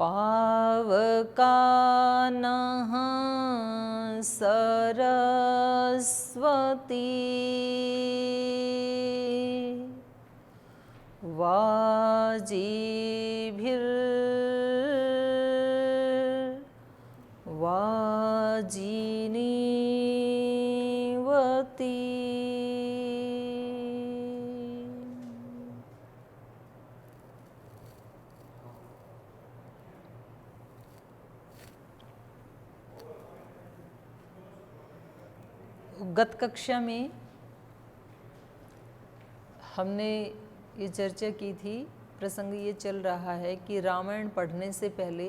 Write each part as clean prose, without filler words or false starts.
पावकानः सरस्वती वाजिनीवती। गत कक्षा में हमने ये चर्चा की थी, प्रसंग ये चल रहा है कि रामायण पढ़ने से पहले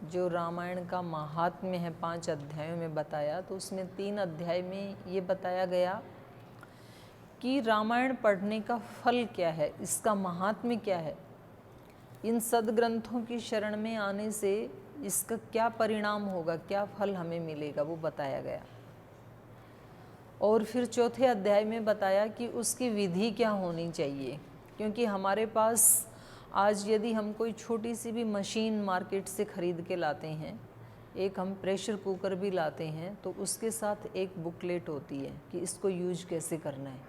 जो रामायण का महात्म्य है 5 अध्यायों में बताया, तो उसमें 3 अध्याय में ये बताया गया कि रामायण पढ़ने का फल क्या है, इसका महात्म्य क्या है, इन सद्ग्रंथों की शरण में आने से इसका क्या परिणाम होगा, क्या फल हमें मिलेगा, वो बताया गया। और फिर चौथे अध्याय में बताया कि उसकी विधि क्या होनी चाहिए, क्योंकि हमारे पास आज यदि हम कोई छोटी सी भी मशीन मार्केट से ख़रीद के लाते हैं, एक हम प्रेशर कुकर भी लाते हैं, तो उसके साथ एक बुकलेट होती है कि इसको यूज कैसे करना है।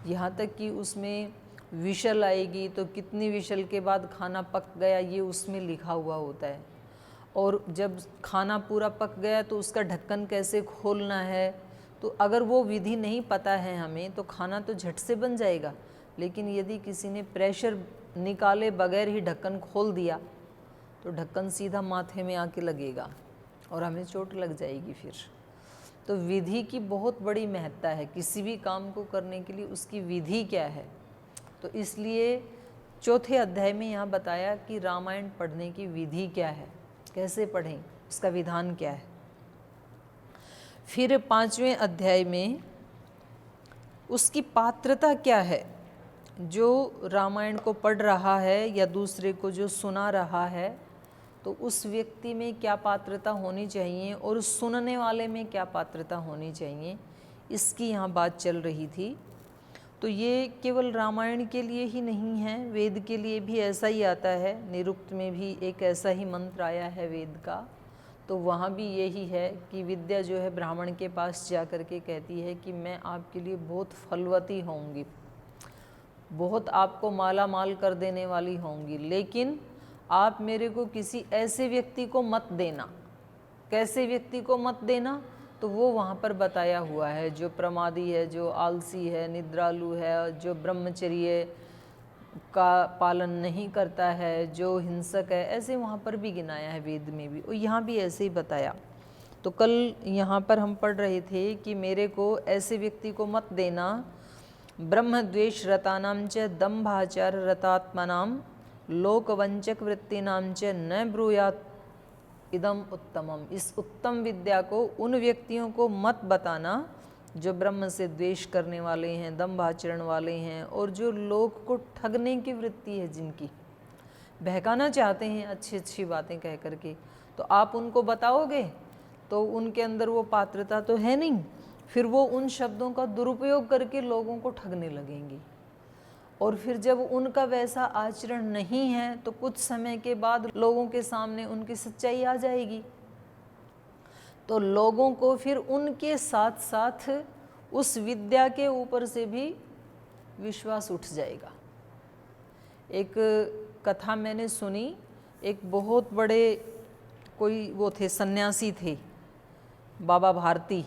यहाँ तक कि उसमें विशल आएगी तो कितनी विशल के बाद खाना पक गया ये उसमें लिखा हुआ होता है, और जब खाना पूरा पक गया तो उसका ढक्कन कैसे खोलना है। तो अगर वो विधि नहीं पता है हमें तो खाना तो झट से बन जाएगा, लेकिन यदि किसी ने प्रेशर निकाले बगैर ही ढक्कन खोल दिया तो ढक्कन सीधा माथे में आके लगेगा और हमें चोट लग जाएगी फिर। तो विधि की बहुत बड़ी महत्ता है, किसी भी काम को करने के लिए उसकी विधि क्या है। तो इसलिए चौथे अध्याय में यहाँ बताया कि रामायण पढ़ने की विधि क्या है, कैसे पढ़ें, उसका विधान क्या है। फिर 5वें अध्याय में उसकी पात्रता क्या है, जो रामायण को पढ़ रहा है या दूसरे को जो सुना रहा है, तो उस व्यक्ति में क्या पात्रता होनी चाहिए और सुनने वाले में क्या पात्रता होनी चाहिए, इसकी यहाँ बात चल रही थी। तो ये केवल रामायण के लिए ही नहीं है, वेद के लिए भी ऐसा ही आता है। निरुक्त में भी एक ऐसा ही मंत्र आया है वेद का, तो वहाँ भी यही है कि विद्या जो है ब्राह्मण के पास जा कर के कहती है कि मैं आपके लिए बहुत फलवती होंगी, बहुत आपको माला माल कर देने वाली होंगी, लेकिन आप मेरे को किसी ऐसे व्यक्ति को मत देना। कैसे व्यक्ति को मत देना, तो वो वहाँ पर बताया हुआ है, जो प्रमादी है, जो आलसी है, निद्रालु है, जो ब्रह्मचर्य का पालन नहीं करता है, जो हिंसक है, ऐसे वहाँ पर भी गिनाया है वेद में भी, और यहाँ भी ऐसे ही बताया। तो कल यहाँ पर हम पढ़ रहे थे कि मेरे को ऐसे व्यक्ति को मत देना, ब्रह्मद्वेष रतानां च दम्भाचार रतात्मनां लोकवंचक वृत्तिनां च न ब्रूयात् इदम उत्तमम। इस उत्तम विद्या को उन व्यक्तियों को मत बताना जो ब्रह्म से द्वेष करने वाले हैं, दंभ आचरण वाले हैं, और जो लोग को ठगने की वृत्ति है, जिनकी बहकाना चाहते हैं अच्छी अच्छी बातें कह करके, तो आप उनको बताओगे तो उनके अंदर वो पात्रता तो है नहीं, फिर वो उन शब्दों का दुरुपयोग करके लोगों को ठगने लगेंगी। और फिर जब उनका वैसा आचरण नहीं है तो कुछ समय के बाद लोगों के सामने उनकी सच्चाई आ जाएगी, तो लोगों को फिर उनके साथ साथ उस विद्या के ऊपर से भी विश्वास उठ जाएगा। एक कथा मैंने सुनी, एक बहुत बड़े कोई वो थे, सन्यासी थे, बाबा भारती,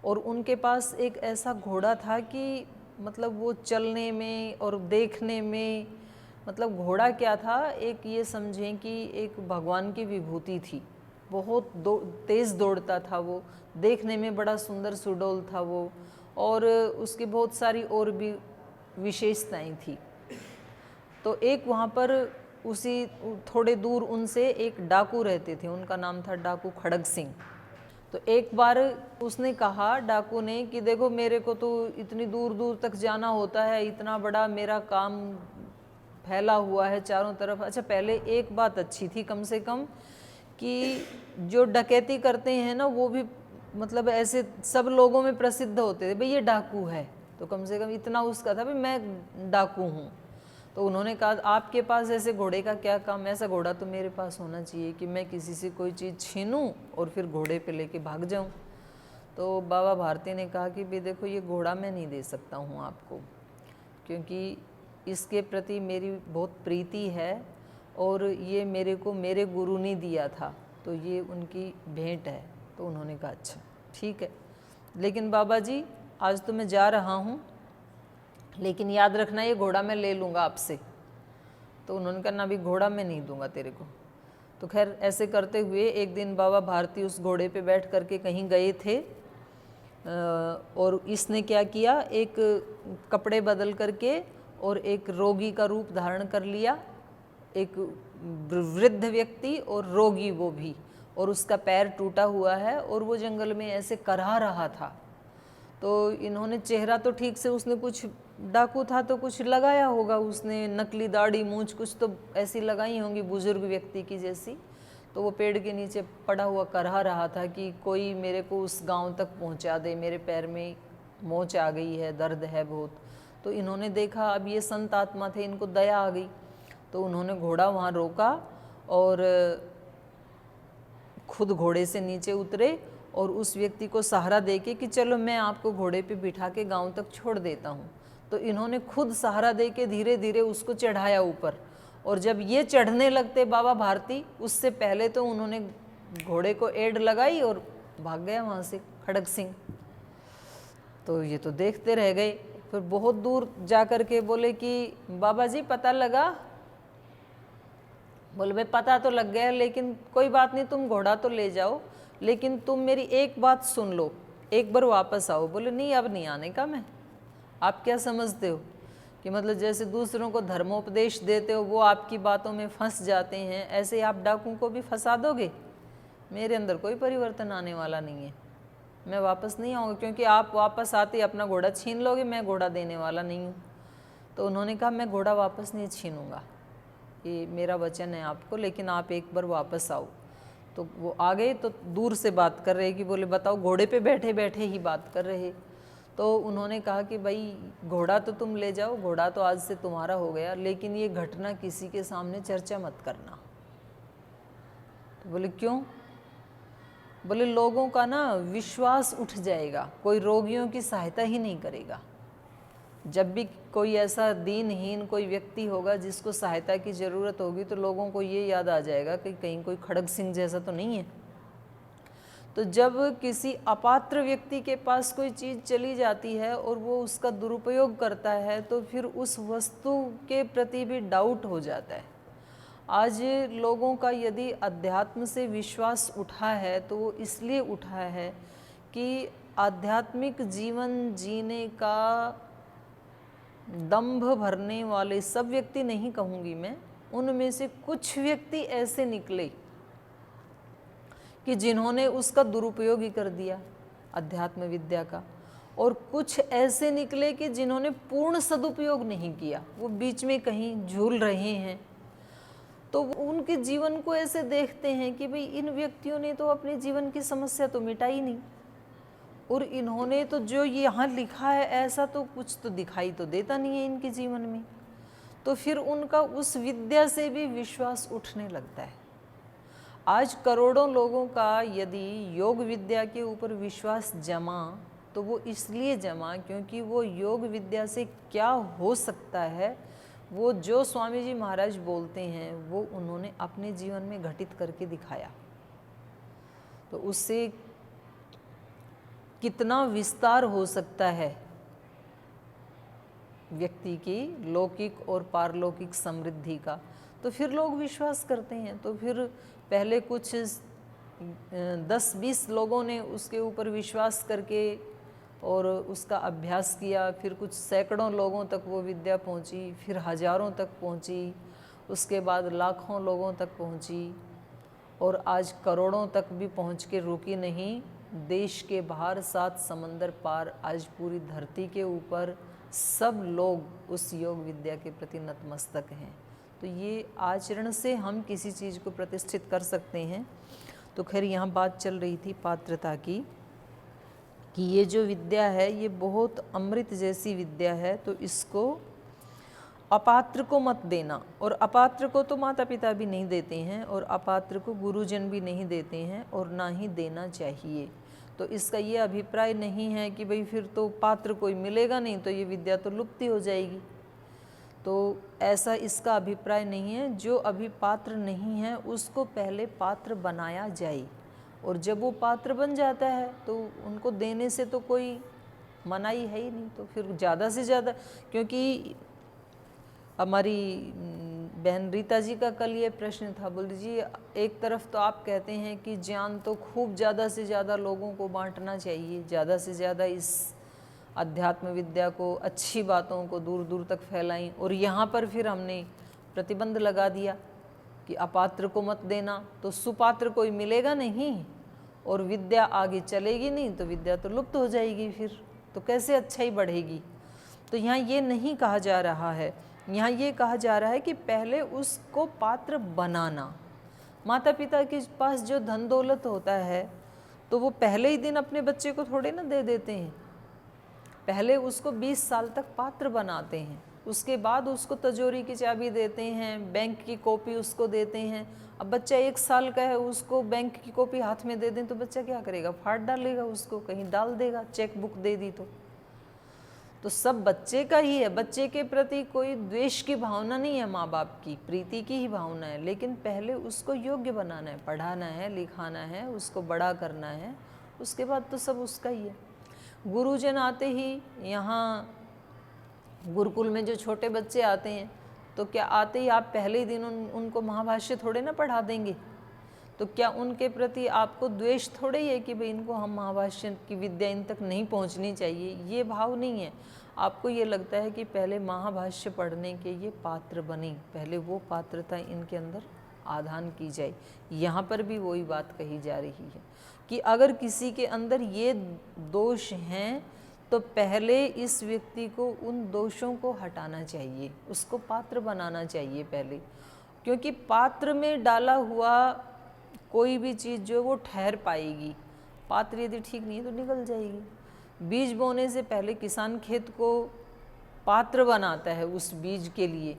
और उनके पास एक ऐसा घोड़ा था कि मतलब वो चलने में और देखने में, मतलब घोड़ा क्या था, एक ये समझें कि एक भगवान की विभूति थी। बहुत तेज़ दौड़ता था वो, देखने में बड़ा सुंदर सुडौल था वो, और उसकी बहुत सारी और भी विशेषताएं थी। तो एक वहाँ पर उसी थोड़े दूर उनसे एक डाकू रहते थे, उनका नाम था डाकू खड़ग सिंह। तो एक बार उसने कहा, डाकू ने, कि देखो मेरे को तो इतनी दूर दूर तक जाना होता है, इतना बड़ा मेरा काम फैला हुआ है चारों तरफ। अच्छा, पहले एक बात अच्छी थी कम से कम कि जो डकैती करते हैं ना, वो भी मतलब ऐसे सब लोगों में प्रसिद्ध होते थे, भाई ये डाकू है, तो कम से कम इतना उसका था, भाई मैं डाकू हूँ। तो उन्होंने कहा आपके पास ऐसे घोड़े का क्या काम, ऐसा घोड़ा तो मेरे पास होना चाहिए कि मैं किसी से कोई चीज़ छीनूं और फिर घोड़े पे लेके भाग जाऊं। तो बाबा भारती ने कहा कि भी देखो ये घोड़ा मैं नहीं दे सकता हूं आपको, क्योंकि इसके प्रति मेरी बहुत प्रीति है और ये मेरे को मेरे गुरु ने दिया था, तो ये उनकी भेंट है। तो उन्होंने कहा अच्छा ठीक है, लेकिन बाबा जी आज तो मैं जा रहा हूँ, लेकिन याद रखना ये घोड़ा मैं ले लूँगा आपसे। तो उन्होंने कहा ना भी घोड़ा मैं नहीं दूंगा तेरे को। तो खैर ऐसे करते हुए एक दिन बाबा भारती उस घोड़े पे बैठ करके कहीं गए थे और इसने क्या किया, एक कपड़े बदल करके और एक रोगी का रूप धारण कर लिया, एक वृद्ध व्यक्ति और रोगी वो भी, और उसका पैर टूटा हुआ है और वो जंगल में ऐसे करहा रहा था। तो इन्होंने चेहरा तो ठीक से, उसने कुछ डाकू था तो कुछ लगाया होगा, उसने नकली दाढ़ी मूंछ कुछ तो ऐसी लगाई होंगी बुजुर्ग व्यक्ति की जैसी। तो वो पेड़ के नीचे पड़ा हुआ करहा रहा था कि कोई मेरे को उस गांव तक पहुंचा दे, मेरे पैर में मोच आ गई है, दर्द है बहुत। तो इन्होंने देखा अब ये संत आत्मा थे, इनको दया आ गई, तो उन्होंने घोड़ा वहाँ रोका और खुद घोड़े से नीचे उतरे और उस व्यक्ति को सहारा देके कि चलो मैं आपको घोड़े पे बिठा के गांव तक छोड़ देता हूँ। तो इन्होंने खुद सहारा देके धीरे धीरे उसको चढ़ाया ऊपर, और जब ये चढ़ने लगते बाबा भारती, उससे पहले तो उन्होंने घोड़े को एड़ लगाई और भाग गया वहाँ से खड़ग सिंह। तो ये तो देखते रह गए। फिर बहुत दूर जा कर के बोले कि बाबा जी पता लगा? बोले भाई पता तो लग गया, लेकिन कोई बात नहीं, तुम घोड़ा तो ले जाओ, लेकिन तुम मेरी एक बात सुन लो, एक बार वापस आओ। बोले नहीं अब नहीं आने का मैं। आप क्या समझते हो कि मतलब जैसे दूसरों को धर्मोपदेश देते हो वो आपकी बातों में फंस जाते हैं, ऐसे आप डाकू को भी फंसा दोगे? मेरे अंदर कोई परिवर्तन आने वाला नहीं है, मैं वापस नहीं आऊँगा, क्योंकि आप वापस आते ही अपना घोड़ा छीन लोगे, मैं घोड़ा देने वाला नहीं हूँ। तो उन्होंने कहा मैं घोड़ा वापस नहीं छीनूँगा, ये मेरा वचन है आपको, लेकिन आप एक बार वापस आओ। तो वो आ गए, तो दूर से बात कर रहे कि बोले बताओ, घोड़े पे बैठे बैठे ही बात कर रहे। तो उन्होंने कहा कि भाई घोड़ा तो तुम ले जाओ, घोड़ा तो आज से तुम्हारा हो गया, लेकिन ये घटना किसी के सामने चर्चा मत करना। तो बोले क्यों? बोले लोगों का ना विश्वास उठ जाएगा, कोई रोगियों की सहायता ही नहीं करेगा। जब भी कोई ऐसा दीनहीन कोई व्यक्ति होगा जिसको सहायता की ज़रूरत होगी, तो लोगों को ये याद आ जाएगा कि कहीं कोई खड़ग सिंह जैसा तो नहीं है। तो जब किसी अपात्र व्यक्ति के पास कोई चीज़ चली जाती है और वो उसका दुरुपयोग करता है, तो फिर उस वस्तु के प्रति भी डाउट हो जाता है। आज लोगों का यदि अध्यात्म से विश्वास उठा है तो वो इसलिए उठा है कि आध्यात्मिक जीवन जीने का दंभ भरने वाले सब व्यक्ति नहीं कहूँगी मैं, उनमें से कुछ व्यक्ति ऐसे निकले कि जिन्होंने उसका दुरुपयोग ही कर दिया अध्यात्म विद्या का, और कुछ ऐसे निकले कि जिन्होंने पूर्ण सदुपयोग नहीं किया, वो बीच में कहीं झूल रहे हैं। तो उनके जीवन को ऐसे देखते हैं कि भाई इन व्यक्तियों ने तो अपने जीवन की समस्या तो मिटाई नहीं, और इन्होंने तो जो यहाँ लिखा है ऐसा तो कुछ तो दिखाई तो देता नहीं है इनके जीवन में। तो फिर उनका उस विद्या से भी विश्वास उठने लगता है। आज करोड़ों लोगों का यदि योग विद्या के ऊपर विश्वास जमा, तो वो इसलिए जमा क्योंकि वो योग विद्या से क्या हो सकता है, वो जो स्वामी जी महाराज बोलते हैं वो उन्होंने अपने जीवन में घटित करके दिखाया। तो उससे कितना विस्तार हो सकता है व्यक्ति की लौकिक और पारलौकिक समृद्धि का, तो फिर लोग विश्वास करते हैं। तो फिर पहले कुछ 10-20 लोगों ने उसके ऊपर विश्वास करके और उसका अभ्यास किया, फिर कुछ सैकड़ों लोगों तक वो विद्या पहुंची, फिर हजारों तक पहुंची, उसके बाद लाखों लोगों तक पहुंची, और आज करोड़ों तक भी पहुंच के रुकी नहीं। देश के बाहर 7 समंदर पार आज पूरी धरती के ऊपर सब लोग उस योग विद्या के प्रति नतमस्तक हैं। तो ये आचरण से हम किसी चीज़ को प्रतिष्ठित कर सकते हैं। तो खैर यहाँ बात चल रही थी पात्रता की कि ये जो विद्या है ये बहुत अमृत जैसी विद्या है, तो इसको अपात्र को मत देना, और अपात्र को तो माता पिता भी नहीं देते हैं, और अपात्र को गुरुजन भी नहीं देते हैं, और ना ही देना चाहिए। तो इसका ये अभिप्राय नहीं है कि भाई फिर तो पात्र कोई मिलेगा नहीं तो ये विद्या तो लुप्त हो जाएगी, तो ऐसा इसका अभिप्राय नहीं है। जो अभी पात्र नहीं है उसको पहले पात्र बनाया जाए, और जब वो पात्र बन जाता है तो उनको देने से तो कोई मनाही है ही नहीं। तो फिर ज़्यादा से ज़्यादा, क्योंकि हमारी बहन रीता जी का कल ये प्रश्न था, बोल जी एक तरफ तो आप कहते हैं कि ज्ञान तो खूब ज़्यादा से ज़्यादा लोगों को बांटना चाहिए, ज़्यादा से ज़्यादा इस अध्यात्म विद्या को, अच्छी बातों को दूर दूर तक फैलाएं, और यहाँ पर फिर हमने प्रतिबंध लगा दिया कि अपात्र को मत देना, तो सुपात्र कोई मिलेगा नहीं और विद्या आगे चलेगी नहीं, तो विद्या तो लुप्त हो जाएगी, फिर तो कैसे अच्छाई बढ़ेगी। तो यहाँ ये नहीं कहा जा रहा है, यहाँ ये कहा जा रहा है कि पहले उसको पात्र बनाना। माता पिता के पास जो धन दौलत होता है तो वो पहले ही दिन अपने बच्चे को थोड़े ना दे देते हैं, पहले उसको 20 साल तक पात्र बनाते हैं, उसके बाद उसको तिजोरी की चाबी देते हैं, बैंक की कॉपी उसको देते हैं। अब बच्चा 1 साल का है, उसको बैंक की कॉपी हाथ में दे दें तो बच्चा क्या करेगा, फाड़ डालेगा, उसको कहीं डाल देगा, चेक बुक दे दी तो सब बच्चे का ही है। बच्चे के प्रति कोई द्वेष की भावना नहीं है, माँ बाप की प्रीति की ही भावना है, लेकिन पहले उसको योग्य बनाना है, पढ़ाना है, लिखाना है, उसको बड़ा करना है, उसके बाद तो सब उसका ही है। गुरुजन आते ही, यहाँ गुरुकुल में जो छोटे बच्चे आते हैं तो क्या आते ही आप पहले ही दिन उनको महाभाष्य थोड़े ना पढ़ा देंगे, तो क्या उनके प्रति आपको द्वेष थोड़े ही है कि भाई इनको हम महाभाष्य की विद्या इन तक नहीं पहुंचनी चाहिए, ये भाव नहीं है। आपको ये लगता है कि पहले महाभाष्य पढ़ने के ये पात्र बने, पहले वो पात्रता इनके अंदर आधान की जाए। यहाँ पर भी वही बात कही जा रही है कि अगर किसी के अंदर ये दोष हैं तो पहले इस व्यक्ति को उन दोषों को हटाना चाहिए, उसको पात्र बनाना चाहिए पहले, क्योंकि पात्र में डाला हुआ कोई भी चीज़ जो वो ठहर पाएगी, पात्र यदि ठीक नहीं है तो निकल जाएगी। बीज बोने से पहले किसान खेत को पात्र बनाता है उस बीज के लिए।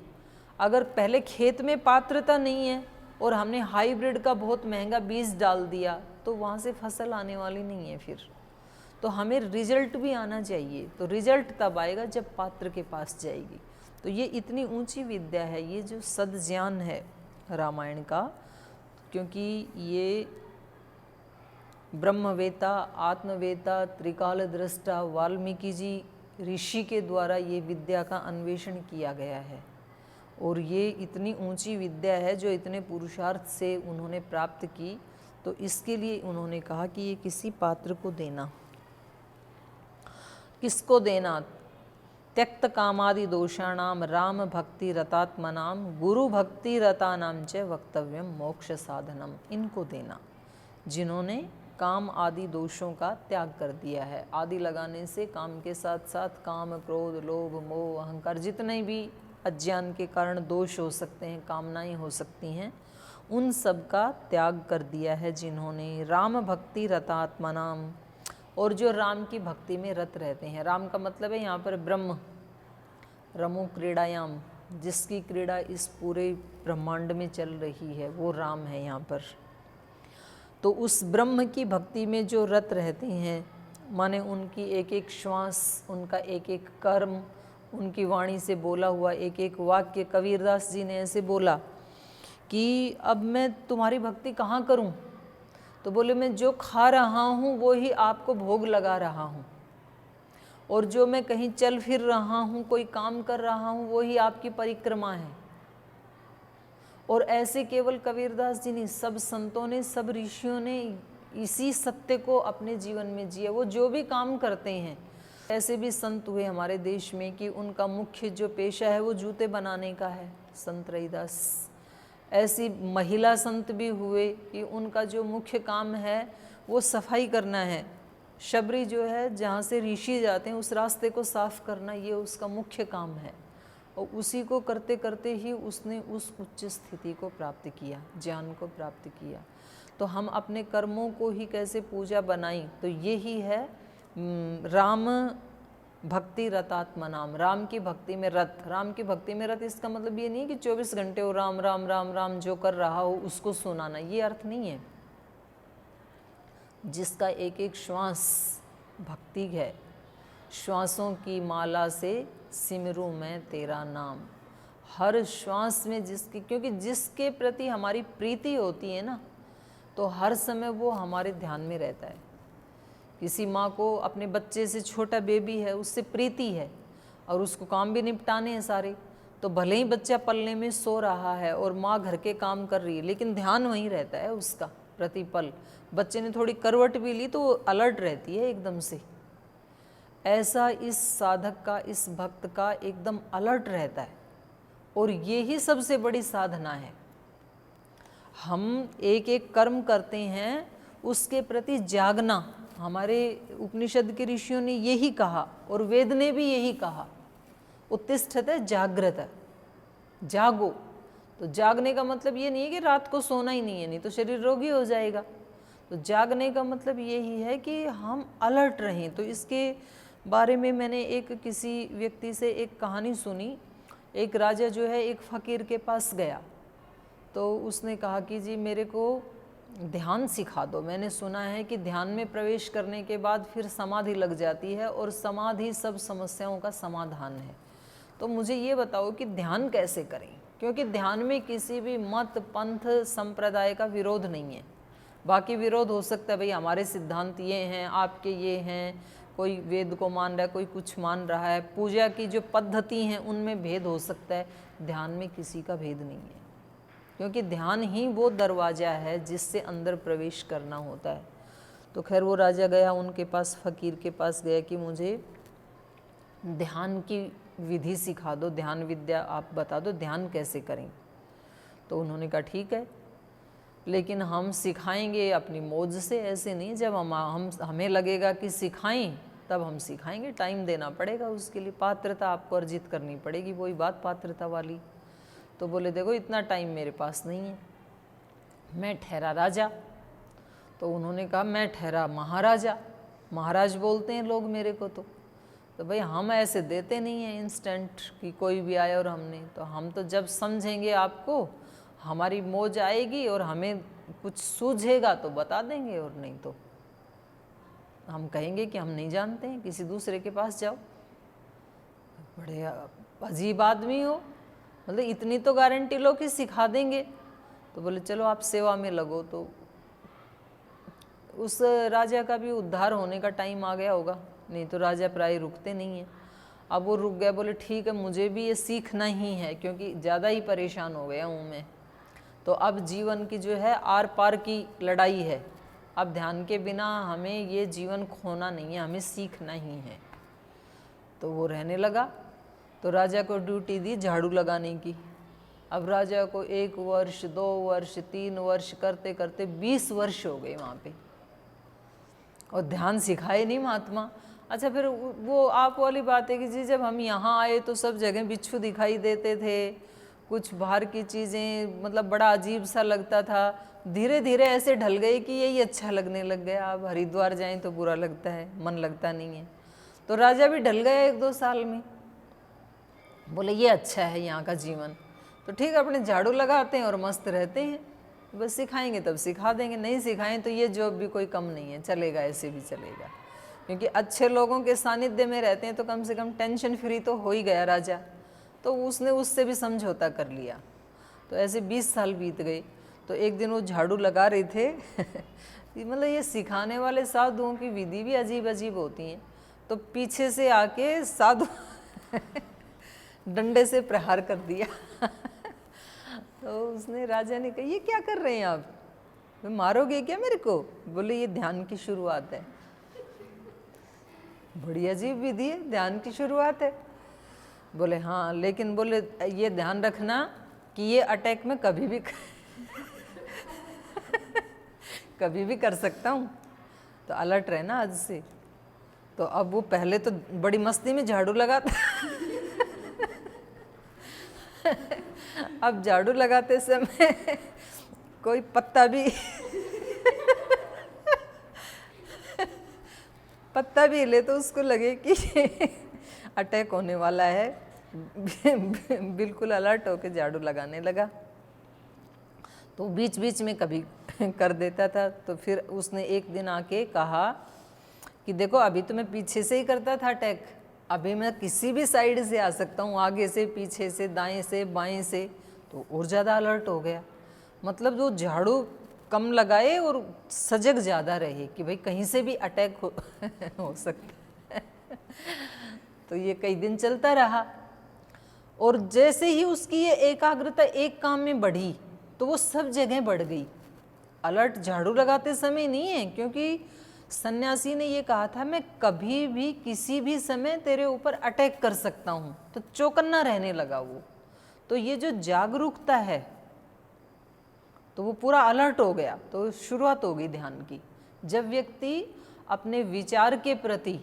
अगर पहले खेत में पात्रता नहीं है और हमने हाइब्रिड का बहुत महंगा बीज डाल दिया तो वहाँ से फसल आने वाली नहीं है। फिर तो हमें रिजल्ट भी आना चाहिए, तो रिजल्ट तब आएगा जब पात्र के पास जाएगी। तो ये इतनी ऊंची विद्या है, ये जो सद्ज्ञान है रामायण का, क्योंकि ये ब्रह्मवेता, आत्मवेता, त्रिकाल दृष्टा वाल्मीकि जी ऋषि के द्वारा ये विद्या का अन्वेषण किया गया है, और ये इतनी ऊंची विद्या है जो इतने पुरुषार्थ से उन्होंने प्राप्त की। तो इसके लिए उन्होंने कहा कि ये किसी पात्र को देना। किसको देना? त्यक्त कामादि दोषाणाम राम भक्ति रतात्मनाम गुरु भक्ति रतानाम च वक्तव्यम मोक्ष साधनम। इनको देना जिन्होंने काम आदि दोषों का त्याग कर दिया है। आदि लगाने से काम के साथ साथ काम, क्रोध, लोभ, मोह, अहंकार, जितने भी अज्ञान के कारण दोष हो सकते हैं, कामनाएं हो सकती हैं, उन सब का त्याग कर दिया है जिन्होंने। राम भक्ति रतात्मनाम, और जो राम की भक्ति में रत रहते हैं। राम का मतलब है यहाँ पर ब्रह्म, रमो क्रीड़ायाम, जिसकी क्रीड़ा इस पूरे ब्रह्मांड में चल रही है वो राम है यहाँ पर। तो उस ब्रह्म की भक्ति में जो रत रहते हैं, माने उनकी एक एक श्वास, उनका एक एक कर्म, उनकी वाणी से बोला हुआ एक एक वाक्य। कबीरदास जी ने ऐसे बोला कि अब मैं तुम्हारी भक्ति कहाँ करूँ? तो बोले मैं जो खा रहा हूँ वो ही आपको भोग लगा रहा हूँ, और जो मैं कहीं चल फिर रहा हूँ, कोई काम कर रहा हूँ, वो ही आपकी परिक्रमा है। और ऐसे केवल कबीरदास जी नहीं, सब संतों ने, सब ऋषियों ने इसी सत्य को अपने जीवन में जिया। वो जो भी काम करते हैं, ऐसे भी संत हुए हमारे देश में कि उनका मुख्य जो पेशा है वो जूते बनाने का है, संत रैदास। ऐसी महिला संत भी हुए कि उनका जो मुख्य काम है वो सफाई करना है। शबरी जो है, जहाँ से ऋषि जाते हैं, उस रास्ते को साफ करना, ये उसका मुख्य काम है। और उसी को करते करते ही उसने उस उच्च स्थिति को प्राप्त किया, ज्ञान को प्राप्त किया। तो हम अपने कर्मों को ही कैसे पूजा बनाई, तो ये ही है राम भक्ति रतात्मा नाम, राम की भक्ति में रत। राम की भक्ति में रत इसका मतलब ये नहीं कि 24 घंटे वो राम राम राम राम जो कर रहा हो उसको सुनाना, ये अर्थ नहीं है। जिसका एक एक श्वास भक्ति है, श्वासों की माला से सिमरूं मैं तेरा नाम, हर श्वास में जिसकी, क्योंकि जिसके प्रति हमारी प्रीति होती है ना, तो हर समय वो हमारे ध्यान में रहता है। किसी माँ को अपने बच्चे से, छोटा बेबी है उससे प्रीति है और उसको काम भी निपटाने हैं सारे, तो भले ही बच्चा पलने में सो रहा है और माँ घर के काम कर रही है, लेकिन ध्यान वहीं रहता है उसका प्रतिपल। बच्चे ने थोड़ी करवट भी ली तो वो अलर्ट रहती है एकदम से। ऐसा इस साधक का, इस भक्त का एकदम अलर्ट रहता है, और ये ही सबसे बड़ी साधना है। हम एक एक कर्म करते हैं, उसके प्रति जागना। हमारे उपनिषद के ऋषियों ने यही कहा और वेद ने भी यही कहा, उत्तिष्ठते जागृत, जागो। तो जागने का मतलब ये नहीं है कि रात को सोना ही नहीं है, नहीं तो शरीर रोगी हो जाएगा। तो जागने का मतलब यही है कि हम अलर्ट रहें। तो इसके बारे में मैंने एक किसी व्यक्ति से एक कहानी सुनी। एक राजा जो है एक फ़कीर के पास गया, तो उसने कहा कि जी मेरे को ध्यान सिखा दो। मैंने सुना है कि ध्यान में प्रवेश करने के बाद फिर समाधि लग जाती है और समाधि सब समस्याओं का समाधान है। तो मुझे ये बताओ कि ध्यान कैसे करें, क्योंकि ध्यान में किसी भी मत, पंथ, संप्रदाय का विरोध नहीं है। बाकी विरोध हो सकता है, भाई हमारे सिद्धांत ये हैं, आपके ये हैं, कोई वेद को मान रहा है, कोई कुछ मान रहा है, पूजा की जो पद्धति हैं उनमें भेद हो सकता है। ध्यान में किसी का भेद नहीं है, क्योंकि ध्यान ही वो दरवाज़ा है जिससे अंदर प्रवेश करना होता है। तो खैर वो राजा गया उनके पास, फ़कीर के पास गया कि मुझे ध्यान की विधि सिखा दो, ध्यान विद्या आप बता दो, ध्यान कैसे करें। तो उन्होंने कहा ठीक है, लेकिन हम सिखाएंगे अपनी मौज से, ऐसे नहीं। जब हमें लगेगा कि सिखाएं तब हम सिखाएंगे, टाइम देना पड़ेगा उसके लिए, पात्रता आपको अर्जित करनी पड़ेगी, वही बात पात्रता वाली। तो बोले देखो इतना टाइम मेरे पास नहीं है, मैं ठहरा राजा। तो उन्होंने कहा मैं ठहरा महाराजा, महाराज बोलते हैं लोग मेरे को। तो भाई हम ऐसे देते नहीं हैं इंस्टेंट कि कोई भी आए और हमने, तो हम तो जब समझेंगे आपको, हमारी मौज आएगी और हमें कुछ सूझेगा तो बता देंगे, और नहीं तो हम कहेंगे कि हम नहीं जानते हैं, किसी दूसरे के पास जाओ। बड़े अजीब आदमी हो, मतलब इतनी तो गारंटी लो कि सिखा देंगे। तो बोले चलो आप सेवा में लगो। तो उस राजा का भी उद्धार होने का टाइम आ गया होगा, नहीं तो राजा प्राय रुकते नहीं हैं। अब वो रुक गया, बोले ठीक है मुझे भी ये सीखना ही है, क्योंकि ज़्यादा ही परेशान हो गया हूँ मैं। तो अब जीवन की जो है आर पार की लड़ाई है, अब ध्यान के बिना हमें ये जीवन खोना नहीं है, हमें सीखना ही है। तो वो रहने लगा। तो राजा को ड्यूटी दी झाड़ू लगाने की। अब राजा को 1 वर्ष, 2 वर्ष, 3 वर्ष करते करते 20 वर्ष हो गए वहाँ पे, और ध्यान सिखाए नहीं महात्मा। अच्छा फिर वो आप वाली बात है कि जी जब हम यहाँ आए तो सब जगह बिच्छू दिखाई देते थे, कुछ बाहर की चीज़ें, मतलब बड़ा अजीब सा लगता था। धीरे धीरे ऐसे ढल गए कि यही अच्छा लगने लग गया। अब हरिद्वार जाएं तो बुरा लगता है, मन लगता नहीं है। तो राजा भी ढल गया 1-2 साल में, बोले ये अच्छा है यहाँ का जीवन, तो ठीक है अपने झाड़ू लगाते हैं और मस्त रहते हैं। बस सिखाएंगे तब सिखा देंगे, नहीं सिखाएं तो ये जॉब भी कोई कम नहीं है, चलेगा, ऐसे भी चलेगा। क्योंकि अच्छे लोगों के सानिध्य में रहते हैं तो कम से कम टेंशन फ्री तो हो ही गया राजा। तो उसने उससे भी समझौता कर लिया। तो ऐसे 20 साल बीत गए। तो एक दिन वो झाड़ू लगा रहे थे मतलब ये सिखाने वाले साधुओं की विधि भी अजीब अजीब होती हैं। तो पीछे से आके साधु डंडे से प्रहार कर दिया तो उसने, राजा ने कहा ये क्या कर रहे हैं आप, मारोगे क्या मेरे को? बोले ये ध्यान की शुरुआत है। बड़ी अजीब विधि है, ध्यान की शुरुआत है। बोले हाँ, लेकिन बोले ये ध्यान रखना कि ये अटैक में कभी भी कभी भी कर सकता हूँ, तो अलर्ट रहना आज से। तो अब वो पहले तो बड़ी मस्ती में झाड़ू लगाता अब झाड़ू लगाते समय कोई पत्ता भी हिले तो उसको लगे कि अटैक होने वाला है, बिल्कुल अलर्ट होके झाड़ू लगाने लगा। तो बीच बीच में कभी कर देता था। तो फिर उसने एक दिन आके कहा कि देखो अभी तो मैं पीछे से ही करता था अटैक, अभी मैं किसी भी साइड से आ सकता हूँ, आगे से, पीछे से, दाएं से, बाएं से। तो और ज़्यादा अलर्ट हो गया। मतलब जो झाड़ू कम लगाए और सजग ज़्यादा रहे कि भाई कहीं से भी अटैक हो सकता है। तो ये कई दिन चलता रहा। और जैसे ही उसकी ये एकाग्रता एक काम में बढ़ी तो वो सब जगह बढ़ गई। अलर्ट झाड़ू लगाते समय नहीं है, क्योंकि सन्यासी ने ये कहा था मैं कभी भी किसी भी समय तेरे ऊपर अटैक कर सकता हूँ। तो चौकन्ना रहने लगा वो। तो ये जो जागरूकता है तो वो पूरा अलर्ट हो गया। तो शुरुआत हो गई ध्यान की। जब व्यक्ति अपने विचार के प्रति,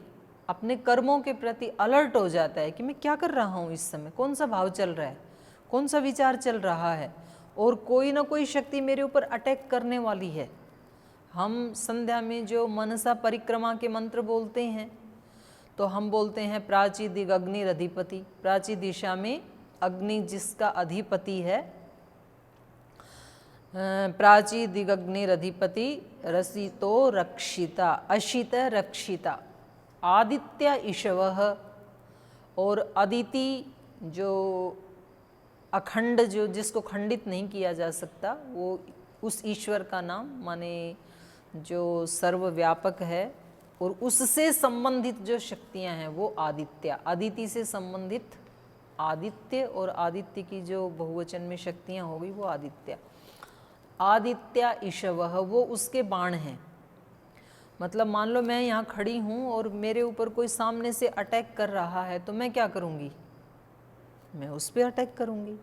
अपने कर्मों के प्रति अलर्ट हो जाता है कि मैं क्या कर रहा हूँ इस समय, कौन सा भाव चल रहा है, कौन सा विचार चल रहा है, और कोई ना कोई शक्ति मेरे ऊपर अटैक करने वाली है। हम संध्या में जो मनसा परिक्रमा के मंत्र बोलते हैं तो हम बोलते हैं प्राची दिग अग्नि अधिपति। प्राची दिशा में अग्नि जिसका अधिपति है, प्राची दिगग्निरधिपति रसितो रक्षिता अशित रक्षिता आदित्य ईशवः। और अदिति जो अखंड, जो जिसको खंडित नहीं किया जा सकता, वो उस ईश्वर का नाम, माने जो सर्वव्यापक है। और उससे संबंधित जो शक्तियां हैं वो आदित्य, अदिति से संबंधित आदित्य, और आदित्य की जो बहुवचन में शक्तियां होगी वो आदित्य। आदित्य ईशवः, वो उसके बाण हैं। मतलब मान लो मैं यहाँ खड़ी हूँ और मेरे ऊपर कोई सामने से अटैक कर रहा है, तो मैं क्या करूँगी, मैं उस पर अटैक करूँगी।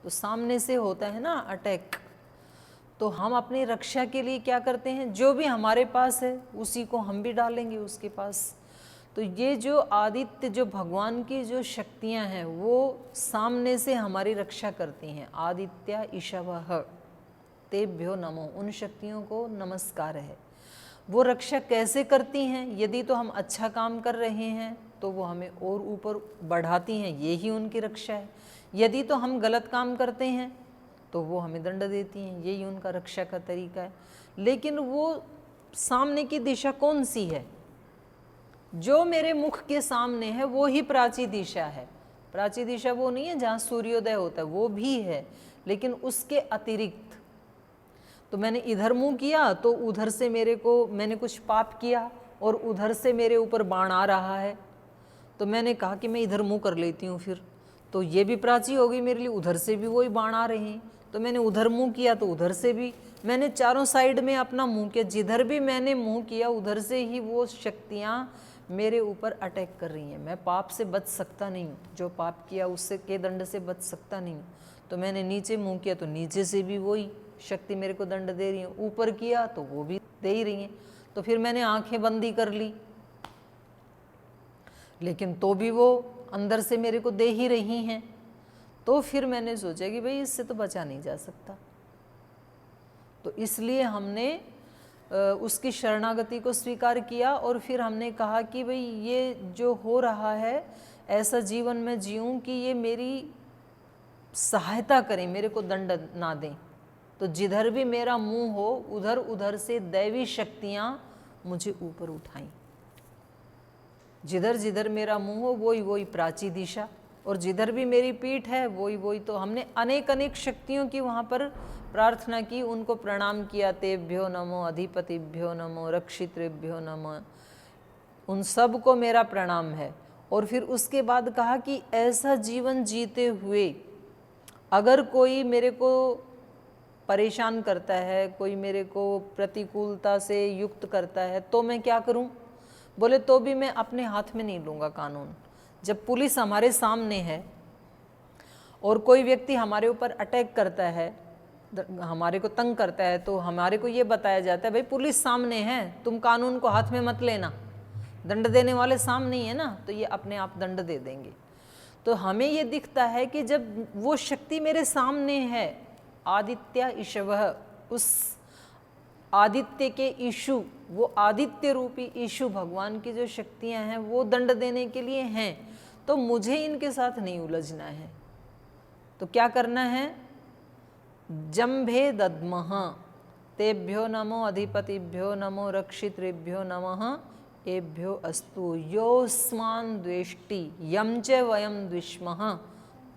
तो सामने से होता है ना अटैक, तो हम अपनी रक्षा के लिए क्या करते हैं, जो भी हमारे पास है उसी को हम भी डालेंगे उसके पास। तो ये जो आदित्य, जो भगवान की जो शक्तियाँ हैं वो सामने से हमारी रक्षा करती हैं। आदित्य ईशवः तेभ्यो नमो, उन शक्तियों को नमस्कार है। वो रक्षा कैसे करती हैं, यदि तो हम अच्छा काम कर रहे हैं तो वो हमें और ऊपर बढ़ाती हैं, ये ही उनकी रक्षा है। यदि तो हम गलत काम करते हैं तो वो हमें दंड देती हैं, यही उनका रक्षा का तरीका है। लेकिन वो सामने की दिशा कौन सी है, जो मेरे मुख के सामने है वो ही प्राची दिशा है। प्राची दिशा वो नहीं है जहाँ सूर्योदय होता है, वो भी है, लेकिन उसके अतिरिक्त। तो मैंने इधर मुंह किया तो उधर से मैंने कुछ पाप किया और उधर से मेरे ऊपर बाण आ रहा है, तो मैंने कहा कि मैं इधर मुंह कर लेती हूँ, फिर तो ये भी प्राची हो गई मेरे लिए, उधर से भी वही बाण आ रहे हैं। तो मैंने उधर मुंह किया तो उधर से भी, मैंने चारों साइड में अपना मुंह किया, जिधर भी मैंने मुंह किया उधर से ही वो शक्तियाँ मेरे ऊपर अटैक कर रही हैं। मैं पाप से बच सकता नहीं हूँ, जो पाप किया उससे के दंड से बच सकता नहीं हूँ। तो मैंने नीचे मुंह किया तो नीचे से भी वही शक्ति मेरे को दंड दे रही है, ऊपर किया तो वो भी दे ही रही हैं। तो फिर मैंने आंखें बंदी कर ली, लेकिन तो भी वो अंदर से मेरे को दे ही रही हैं। तो फिर मैंने सोचा कि भाई इससे तो बचा नहीं जा सकता। तो इसलिए हमने उसकी शरणागति को स्वीकार किया और फिर हमने कहा कि भाई ये जो हो रहा है ऐसा जीवन में जीऊँ कि ये मेरी सहायता करें, मेरे को दंड ना दें। तो जिधर भी मेरा मुंह हो उधर उधर से दैवी शक्तियाँ मुझे ऊपर उठाएं। जिधर जिधर मेरा मुंह हो वही वही प्राची दिशा, और जिधर भी मेरी पीठ है वही वही। तो हमने अनेक अनेक शक्तियों की वहाँ पर प्रार्थना की, उनको प्रणाम किया। तेभ्यो नमो, अधिपतिभ्यो नमो, रक्षितृभ्यो नमो, उन सब को मेरा प्रणाम है। और फिर उसके बाद कहा कि ऐसा जीवन जीते हुए अगर कोई मेरे को परेशान करता है, कोई मेरे को प्रतिकूलता से युक्त करता है, तो मैं क्या करूं? बोले तो भी मैं अपने हाथ में नहीं लूँगा कानून। जब पुलिस हमारे सामने है और कोई व्यक्ति हमारे ऊपर अटैक करता है, हमारे को तंग करता है, तो हमारे को ये बताया जाता है भाई पुलिस सामने है, तुम कानून को हाथ में मत लेना, दंड देने वाले सामने ही है ना, तो ये अपने आप दंड दे देंगे। तो हमें ये दिखता है कि जब वो शक्ति मेरे सामने है, आदित्य ईशवः, उस आदित्य के ईशु वो आदित्य रूपी ईशु भगवान की जो शक्तियां हैं वो दंड देने के लिए हैं, तो मुझे इनके साथ नहीं उलझना है। तो क्या करना है? जंभे दद्मः तेभ्यो नमो अधिपतिभ्यो नमो रक्षितृभ्यो नमः एभ्यो अस्तु योस्मान द्वेष्टि यम च वयम द्विष्मः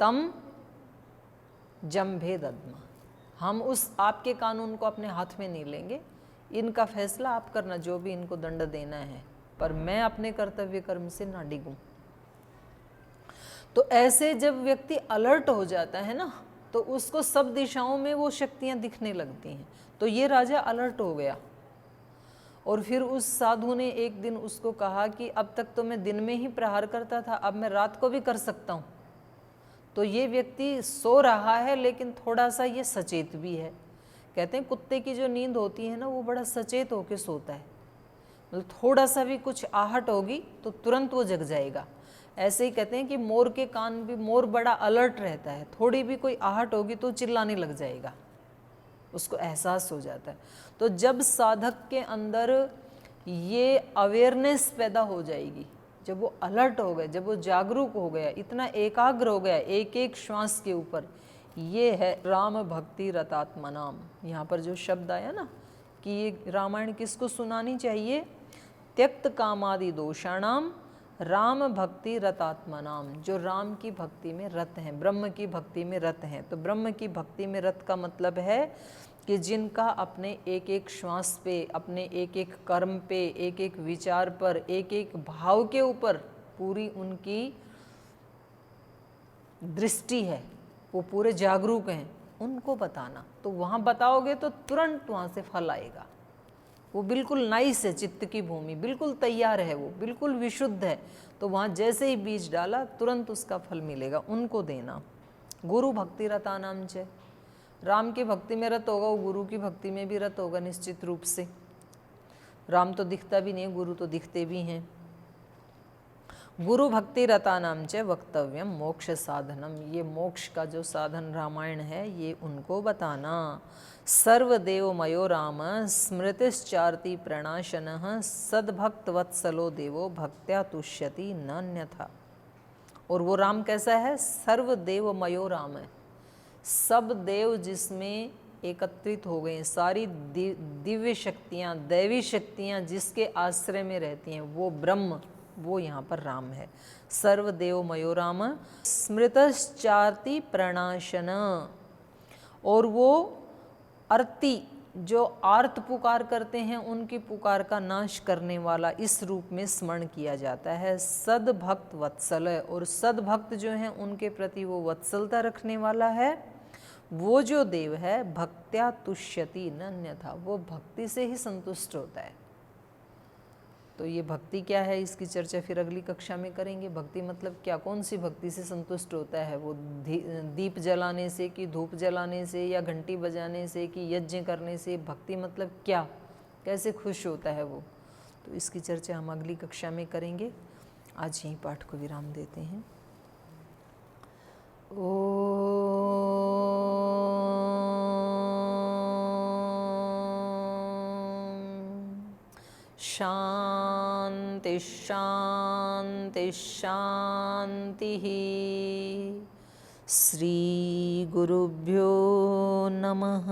तम जंभे दद्मः। हम उस आपके कानून को अपने हाथ में नहीं लेंगे, इनका फैसला आप करना, जो भी इनको दंड देना है, पर मैं अपने कर्तव्य कर्म से ना डिगूं। तो ऐसे जब व्यक्ति अलर्ट हो जाता है ना, तो उसको सब दिशाओं में वो शक्तियां दिखने लगती हैं। तो ये राजा अलर्ट हो गया, और फिर उस साधु ने एक दिन उसको कहा कि अब तक तो मैं दिन में ही प्रहार करता था, अब मैं रात को भी कर सकता हूँ। तो ये व्यक्ति सो रहा है लेकिन थोड़ा सा ये सचेत भी है। कहते हैं कुत्ते की जो नींद होती है ना, वो बड़ा सचेत होकर सोता है, मतलब थोड़ा सा भी कुछ आहट होगी तो तुरंत वो जग जाएगा। ऐसे ही कहते हैं कि मोर के कान भी, मोर बड़ा अलर्ट रहता है, थोड़ी भी कोई आहट होगी तो चिल्लाने लग जाएगा, उसको एहसास हो जाता है। तो जब साधक के अंदर ये अवेयरनेस पैदा हो जाएगी, जब वो अलर्ट हो गए, जब वो जागरूक हो गया, इतना एकाग्र हो गया एक एक श्वास के ऊपर, ये है राम भक्ति रतात्मा नाम। यहाँ पर जो शब्द आया ना कि ये रामायण किसको सुनानी चाहिए? त्यक्त कामादि दोषाणाम राम भक्ति रतात्मा नाम, जो राम की भक्ति में रत हैं, ब्रह्म की भक्ति में रत हैं। तो ब्रह्म की भक्ति में रत का मतलब है कि जिनका अपने एक एक श्वास पे, अपने एक एक कर्म पे, एक एक विचार पर, एक एक भाव के ऊपर पूरी उनकी दृष्टि है, वो पूरे जागरूक हैं, उनको बताना। तो वहाँ बताओगे तो तुरंत वहाँ से फल आएगा। वो बिल्कुल नाइस है, चित्त की भूमि बिल्कुल तैयार है, वो बिल्कुल विशुद्ध है, तो वहाँ जैसे ही बीज डाला तुरंत उसका फल मिलेगा। उनको देना। गुरु भक्ति रता नाम च, राम की भक्ति में रत होगा वो गुरु की भक्ति में भी रत होगा निश्चित रूप से। राम तो दिखता भी नहीं, गुरु तो दिखते भी हैं। गुरु भक्ति रता नाम च वक्तव्यम मोक्ष साधनम, ये मोक्ष का जो साधन रामायण है ये उनको बताना। सर्वदेव मयो राम स्मृतिश्चार्ति प्रणाशनः सद्भक्त वत्सलो देवो भक्त्या तुष्यति नान्यथा। और वो राम कैसा है? सर्वदेव मयो राम है, सब देव जिसमें एकत्रित हो गए, सारी दिव्य शक्तियाँ, दैवी शक्तियाँ जिसके आश्रय में रहती हैं, वो ब्रह्म, वो यहाँ पर राम है। सर्वदेव मयो राम स्मृतश्चार्ति प्रणाशन, और वो अर्ति, जो आर्त पुकार करते हैं उनकी पुकार का नाश करने वाला, इस रूप में स्मरण किया जाता है। सद्भक्त वत्सल, और सद्भक्त जो हैं उनके प्रति वो वत्सलता रखने वाला है। वो जो देव है भक्त्या तुष्यति नन्यथा, वो भक्ति से ही संतुष्ट होता है। तो ये भक्ति क्या है, इसकी चर्चा फिर अगली कक्षा में करेंगे। भक्ति मतलब क्या, कौन सी भक्ति से संतुष्ट होता है? वो दीप जलाने से, कि धूप जलाने से, या घंटी बजाने से, कि यज्ञ करने से? भक्ति मतलब क्या, कैसे खुश होता है वो? तो इसकी चर्चा हम अगली कक्षा में करेंगे। आज यहीं पाठ को विराम देते हैं। शांति शांति शांति। श्री गुरुभ्यो नमः।